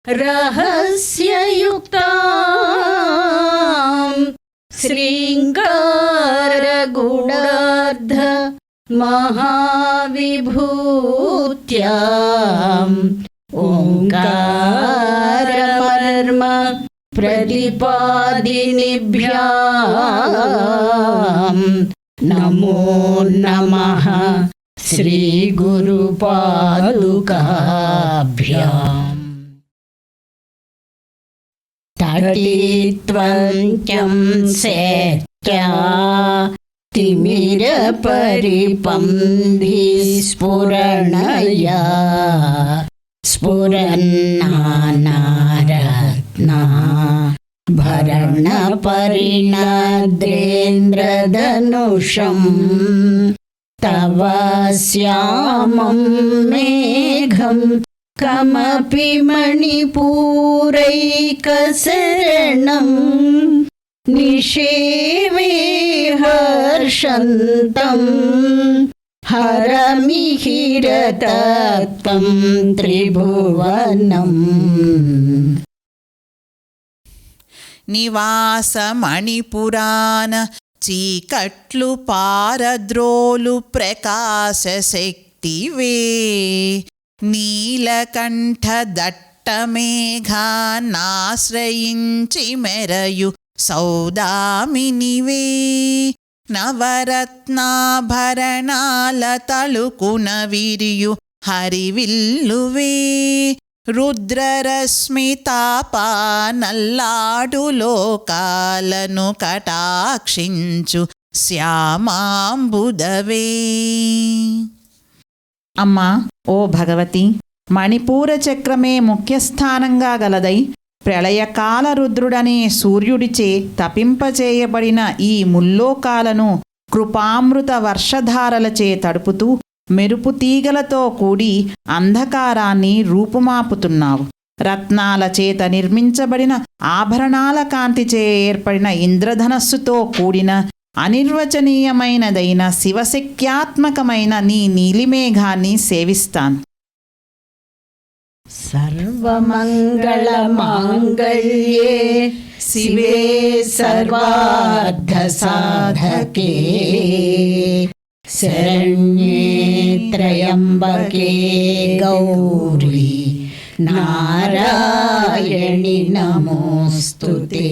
रहस्ययुक्तां श्रृङ्गारगूढार्ध महाविभूत्याम् ओङ्कारमर्म प्रतिपादिनिभ्याम् नमो नमः श्रीगुरुपादुकाभ्याम्। तटित्वन्त्यं सेत्या तिमिरपरिपन्धिस्फुरणया स्फुरन्नानारत्ना भरणपरिणद्रेन्द्रधनुषं तव श्यामं मेघं कमपि मणिपूरैकशरणं निषेवे हर्षन्तं हरमिहिरतत्त्वं त्रिभुवनम्। నివాసమణిపురాణ చీకట్లు పారద్రోలు ప్రకాశ శక్తివే నీలకంఠ దట్టమేఘాన్నాశ్రయించి మెరయు సౌదామినివే నవరత్నాభరణాల తళుకున విరియు హరివిల్లువే రుద్రరశ్మితాపా నల్లాడు లోకాలను కటాక్షించు శ్యామాంబుదవే. అమ్మా ఓ భగవతి, మణిపూర చక్రమే ముఖ్యస్థానంగా గలదై ప్రళయకాల రుద్రుడనే సూర్యుడిచే తపింపచేయబడిన ఈ ముల్లోకాలను కృపామృత వర్షధారలచే తడుపుతూ మెరుపు తీగలతో కూడి అంధకారాన్ని రూపుమాపుతున్నావు. రత్నాల చేత నిర్మించబడిన ఆభరణాల కాంతిచే ఏర్పడిన ఇంద్రధనస్సుతో కూడిన అనిర్వచనీయమైనదైన శివశక్త్యాత్మకమైన నీ నీలిమేఘాన్ని సేవిస్తాను. సర్వమంగళమాంగళ్యే శివే సర్వార్థసాధకే శరణ్యే త్రయంబకే గౌరీ నారాయణి నమోస్తుతే.